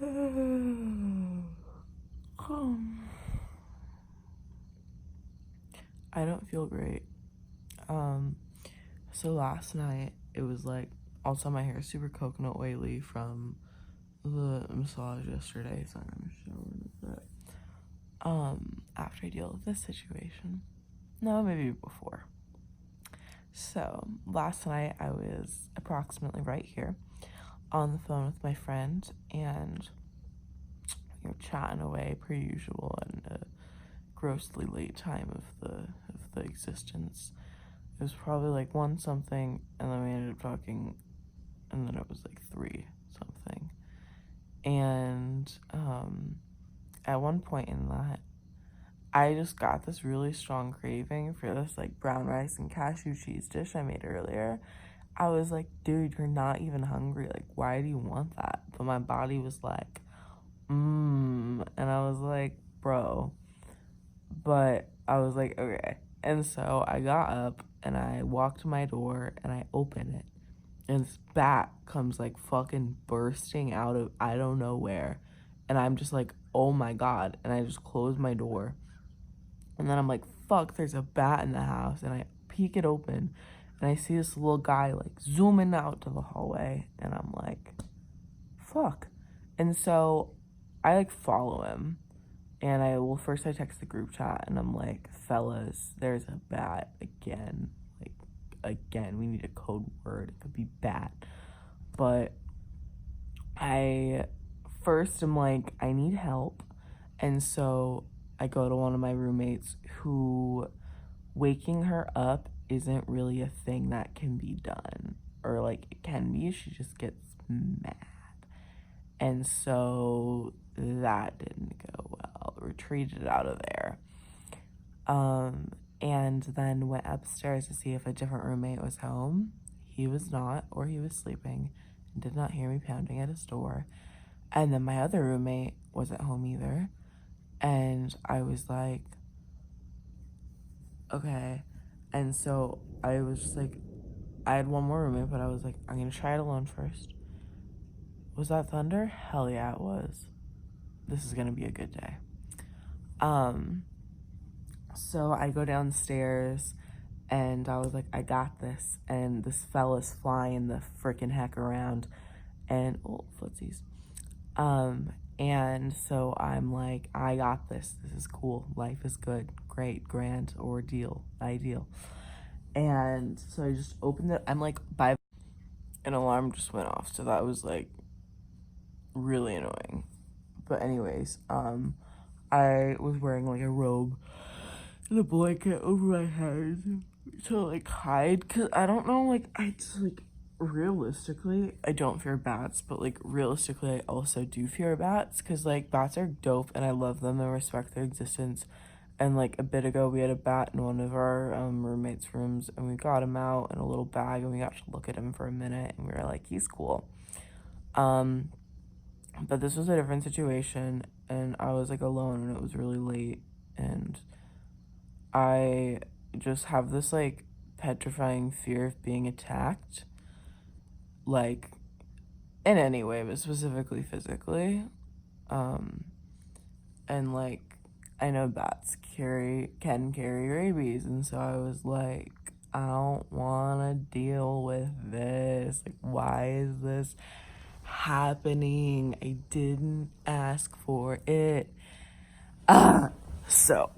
I don't feel great. So last night it was like, also my hair is super coconut oily from the massage yesterday, so I'm gonna shower with it. After I deal with this situation. No, maybe before. So last night I was approximately right here on the phone with my friend, and we were chatting away per usual in a grossly late time of the existence. It was probably like 1 something, and then we ended up talking, and then it was like 3 something. And at one point in that, I just got this really strong craving for this like brown rice and cashew cheese dish I made earlier. I was like, dude, you're not even hungry. Like, why do you want that? But my body was like, and I was like, bro. But I was like, okay. And so I got up and I walked to my door and I open it. And this bat comes like fucking bursting out of I don't know where. And I'm just like, oh my God. And I just close my door. And then I'm like, fuck, there's a bat in the house. And I peek it open and I see this little guy like zooming out to the hallway. And I'm like, fuck. And so I like follow him. And first I text the group chat and I'm like, fellas, there's a bat again. Like, again, we need a code word. It could be bat. But I first am like, I need help. And so I go to one of my roommates who waking her up isn't really a thing that can be done. Or like it can be, she just gets mad. And so that didn't go well. Retreated out of there. And then went upstairs to see if a different roommate was home. He was not, or he was sleeping, and did not hear me pounding at his door. And then my other roommate wasn't home either. And I was like, okay. And so I was just like, I had one more roommate, but I was like, I'm gonna try it alone first. Was that thunder? Hell yeah, it was. This is gonna be a good day. So I go downstairs and I was like, I got this. And this fella's flying the freaking heck around. And, oh, footsies. And so I'm like, I got this. This is cool. Life is good. Great, grand, ordeal, ideal. And so I just opened it. I'm like, an alarm just went off. So that was like really annoying. But anyways, I was wearing like a robe and a blanket over my head to like hide, because I don't know, like I just like realistically I don't fear bats, but like realistically I also do fear bats, because like bats are dope and I love them and respect their existence. And like a bit ago we had a bat in one of our roommates' rooms, and we got him out in a little bag and we got to look at him for a minute and we were like, he's cool. But this was a different situation, and I was like alone and it was really late, and I just have this like petrifying fear of being attacked, like in any way, but specifically physically. And like I know bats can carry rabies, and so I was like, I don't want to deal with this. Like, why is this happening? I didn't ask for it. So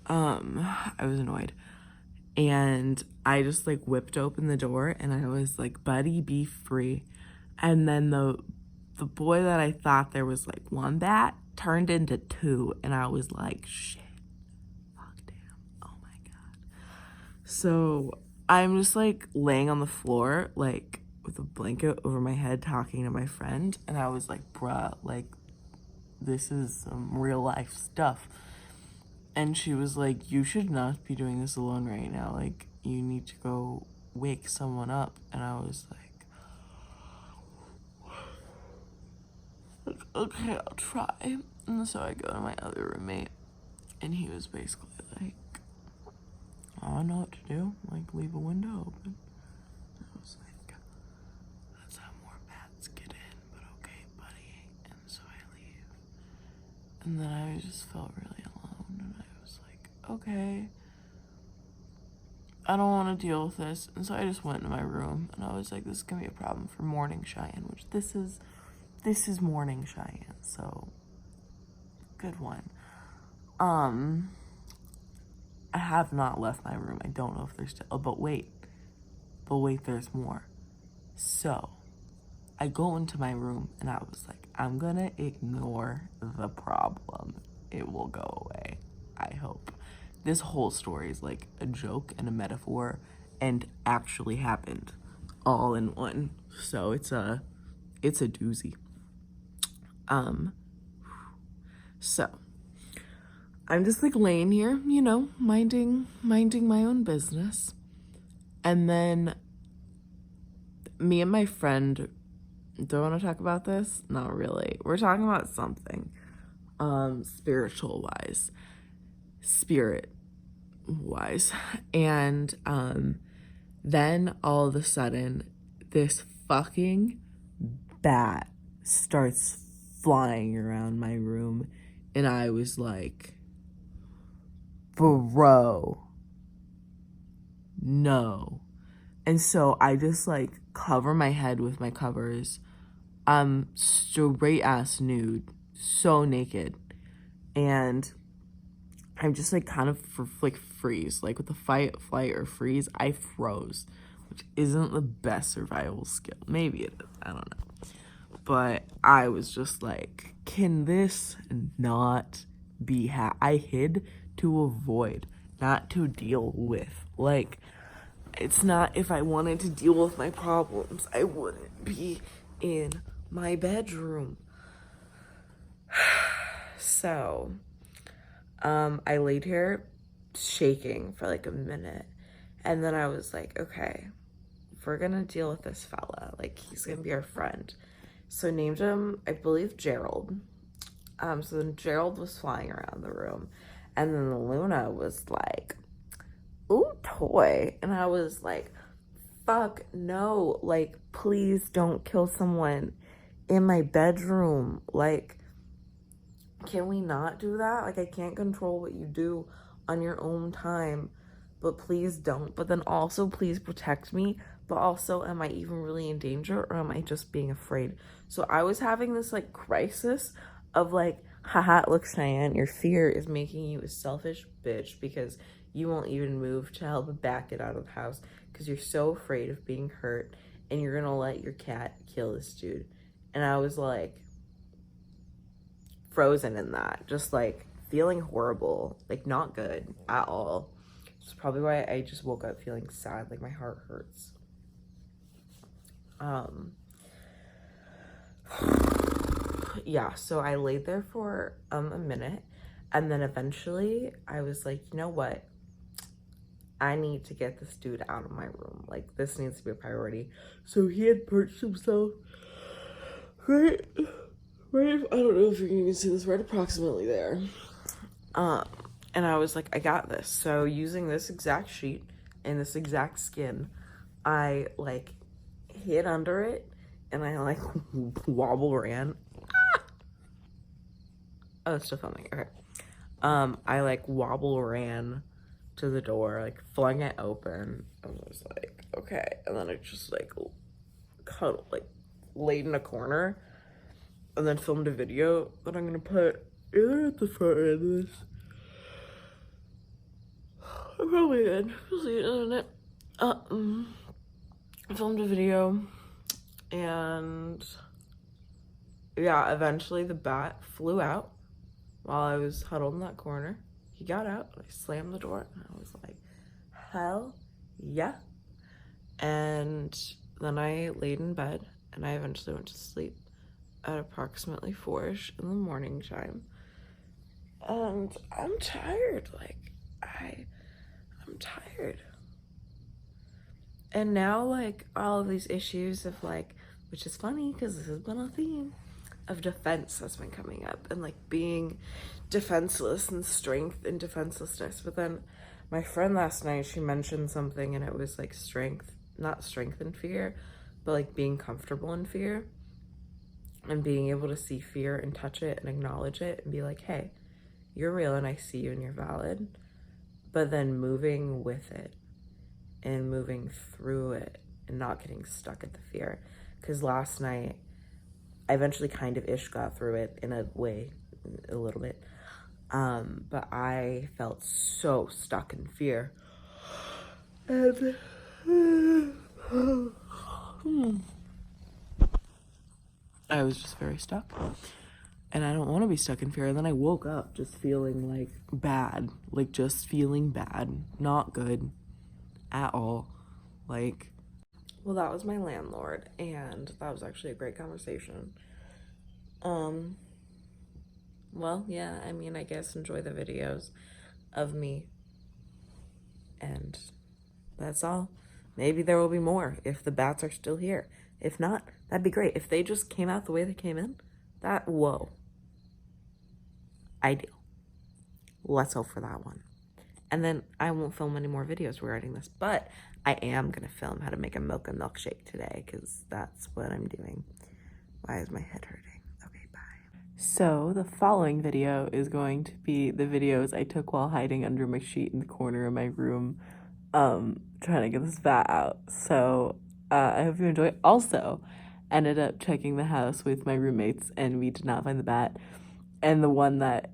I was annoyed. And I just like whipped open the door and I was like, buddy, be free. And then the boy that I thought there was like 1 bat turned into 2, and I was like, shit, fuck, damn, oh my God. So I'm just like laying on the floor, like with a blanket over my head talking to my friend, and I was like, bruh, like this is some real life stuff. And she was like, you should not be doing this alone right now. Like, you need to go wake someone up. And I was like, okay, I'll try. And so I go to my other roommate, and he was basically like, I don't know what to do. Like, leave a window open. I was like, that's how more bats get in, but okay, buddy. And And then I just felt really alone, and I was like, okay, I don't want to deal with this. And so I just went into my room, and I was like, this is gonna be a problem for morning Cheyenne, which this is morning Cheyenne, so good one. I have not left my room. I don't know if there's still, but wait, there's more. So I go into my room, and I was like, I'm gonna ignore the problem. It will go away, I hope. This whole story is like a joke and a metaphor and actually happened all in one. So it's a doozy. So I'm just like laying here, you know, minding my own business. And then me and my friend, do I want to talk about this? Not really. We're talking about something spiritual wise. Spirit wise. And then all of a sudden this fucking bat starts flying around my room, and I was like, bro, no. And so I just like cover my head with my covers. I'm straight ass nude, so naked, and I'm just like kind of freeze, like with the fight, flight, or freeze. I froze, which isn't the best survival skill. Maybe it is, I don't know. But I was just like, can this not be I hid to avoid, not to deal with. Like, it's not, if I wanted to deal with my problems, I wouldn't be in my bedroom. So, I laid here shaking for like a minute, and then I was like, okay, we're gonna deal with this fella. Like, he's gonna be our friend. So named him, I believe, Gerald. So then Gerald was flying around the room, and then Luna was like, ooh, toy. And I was like, fuck no, like, please don't kill someone in my bedroom. Like, can we not do that? Like, I can't control what you do on your own time, but please don't. But then also, please protect me. But also, am I even really in danger, or am I just being afraid? So I was having this like crisis of like, haha, look, Cheyenne, your fear is making you a selfish bitch because you won't even move to help back it out of the house because you're so afraid of being hurt, and you're gonna let your cat kill this dude. And I was like, frozen in that, just like feeling horrible, like not good at all. It's probably why I just woke up feeling sad, like my heart hurts. Yeah, so I laid there for a minute, and then eventually I was like, you know what, I need to get this dude out of my room. Like, this needs to be a priority. So he had perched himself right, I don't know if you can even see this, right approximately there. And I was like, I got this. So using this exact sheet and this exact skin, I like hid under it, and I like wobble ran. Oh, it's still filming. Okay. I like wobble ran to the door, like flung it open, and was like, okay. And then I just like cuddled, like laid in a corner, and then filmed a video that I'm gonna put either at the front end of this. I probably did. You'll see it in it. I filmed a video, and yeah, eventually the bat flew out while I was huddled in that corner. He got out, I slammed the door, and I was like, hell yeah. And then I laid in bed, and I eventually went to sleep at approximately 4-ish in the morning time. And I'm tired, like, I'm tired. And now, like, all of these issues of, like, which is funny because this has been a theme of defense has been coming up, and like being defenseless and strength and defenselessness. But then my friend last night, she mentioned something, and it was like strength, not strength and fear, but like being comfortable in fear. and being able to see fear and touch it and acknowledge it and be like, hey, you're real and I see you and you're valid, but then moving with it and moving through it and not getting stuck at the fear. Because last night, I eventually kind of ish got through it in a way, a little bit. But I felt so stuck in fear. And I was just very stuck. And I don't want to be stuck in fear. And then I woke up just feeling like bad. Like just feeling bad. Not good at all. Like, well, that was my landlord. And that was actually a great conversation. Well, yeah, I mean, I guess enjoy the videos of me. And that's all. Maybe there will be more if the bats are still here. If not, that'd be great. If they just came out the way they came in, whoa. Ideal. Let's hope for that one. And then I won't film any more videos regarding this, but I am going to film how to make a mocha milkshake today because that's what I'm doing. Why is my head hurting? Okay, bye. So the following video is going to be the videos I took while hiding under my sheet in the corner of my room, trying to get this bat out. So I hope you enjoy. Also, ended up checking the house with my roommates and we did not find the bat. And the one that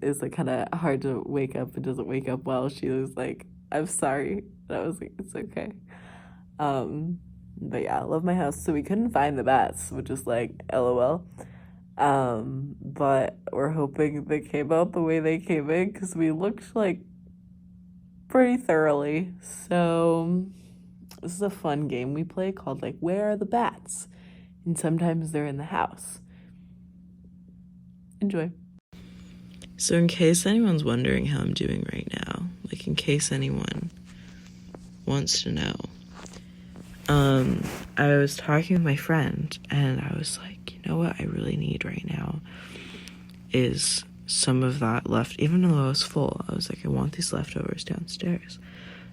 is like kind of hard to wake up and doesn't wake up well, she was like, I'm sorry. And I was like, it's okay. But yeah, I love my house. So we couldn't find the bats, which is like LOL. But we're hoping they came out the way they came in because we looked like pretty thoroughly. So this is a fun game we play called like, where are the bats? And sometimes they're in the house. Enjoy. So in case anyone's wondering how I'm doing right now, like in case anyone wants to know, I was talking with my friend and I was like, you know what I really need right now is some of that left, even though I was full. I was like, I want these leftovers downstairs.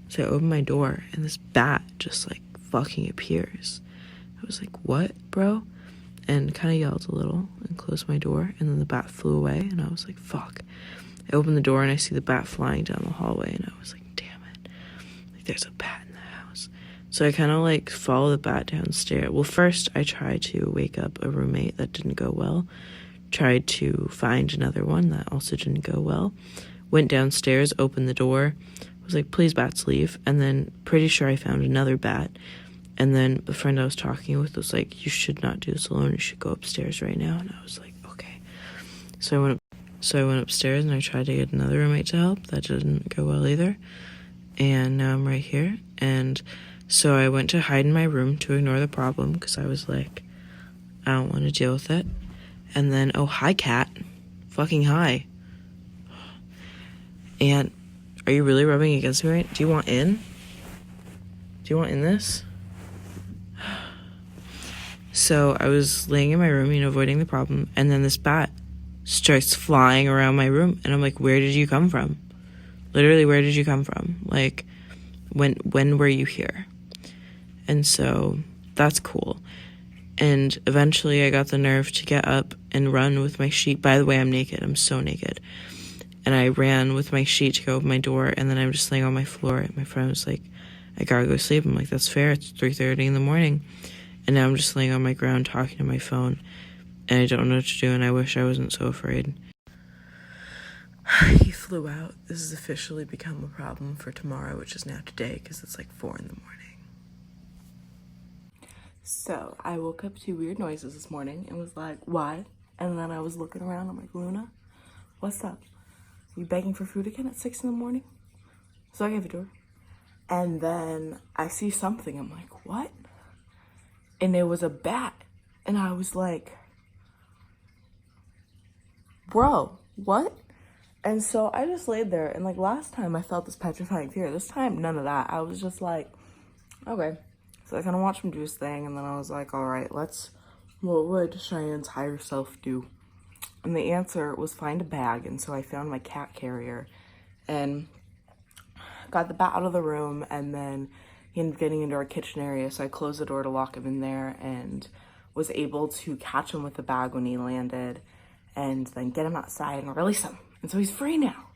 So I opened my door and this bat just like fucking appears. I was like, what, bro? And kind of yelled a little and closed my door, and then the bat flew away and I was like, fuck. I opened the door and I see the bat flying down the hallway and I was like, damn it, like there's a bat in the house. So I kind of like follow the bat downstairs. Well, first I tried to wake up a roommate. That didn't go well. Tried to find another one. That also didn't go well. Went downstairs, opened the door, was like, please bats leave. And then pretty sure I found another bat. And then the friend I was talking with was like, you should not do this alone. You should go upstairs right now. And I was like, okay. So I went upstairs and I tried to get another roommate to help. That didn't go well either. And now I'm right here. And so I went to hide in my room to ignore the problem because I was like, I don't want to deal with it. And then, oh, hi, cat. Fucking hi. And are you really rubbing against me right? Do you want in? Do you want in this? So I was laying in my room, avoiding the problem, and then this bat starts flying around my room, and I'm like, where did you come from? Literally, where did you come from? Like, when were you here? And so that's cool. And eventually I got the nerve to get up and run with my sheet. By the way, I'm naked. I'm so naked. And I ran with my sheet to go open my door, and then I'm just laying on my floor, and my friend was like, I gotta go sleep. I'm like, that's fair. It's 3:30 in the morning. And now I'm just laying on my ground talking to my phone, and I don't know what to do, and I wish I wasn't so afraid. He flew out. This has officially become a problem for tomorrow, which is now today, because it's like 4 in the morning. So I woke up to weird noises this morning and was like, what? And then I was looking around. I'm like, Luna, what's up? You begging for food again at 6 in the morning? So I gave it to her. And then I see something. I'm like, what? And it was a bat. And I was like, bro, what? And so I just laid there. And like last time I felt this petrifying fear. This time, none of that. I was just like, okay. So I kind of watched him do his thing. And then I was like, all right, what would Cheyenne's higher self do? And the answer was find a bag. And so I found my cat carrier and got the bat out of the room. And then he ended up getting into our kitchen area. So I closed the door to lock him in there and was able to catch him with the bag when he landed and then get him outside and release him. And so he's free now.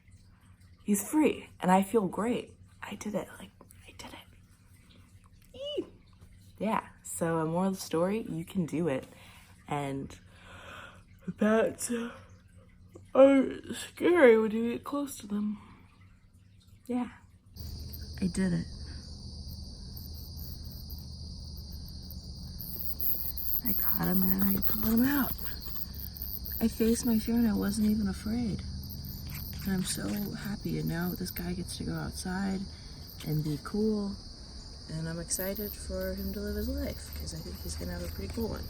He's free, and I feel great. I did it, like, I did it. Eee. Yeah, so moral of the story, you can do it. And bats are scary when you get close to them. Yeah, I did it. I caught him and I caught him out. I faced my fear and I wasn't even afraid. And I'm so happy, and now this guy gets to go outside and be cool. And I'm excited for him to live his life because I think he's gonna have a pretty cool one.